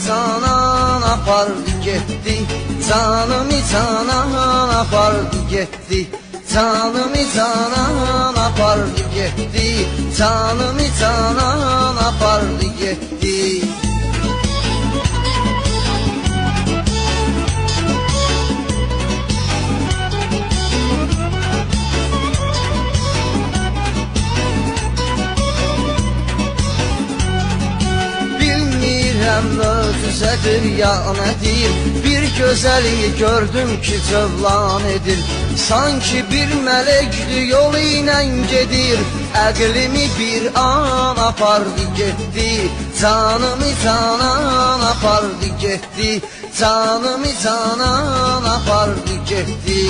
canan apardı getdi. Canımı canan apardı getdi. Canımı canan apardı getdi. Canımı canan apardı getdi. Özüzədir ya nədir? Bir gözəli gördüm ki cövlan edir. Sanki bir mələkdir yol ilə gedir. Əqlimi bir an apardı getdi. Canımı canan apardı getdi. Canımı canan apardı getdi.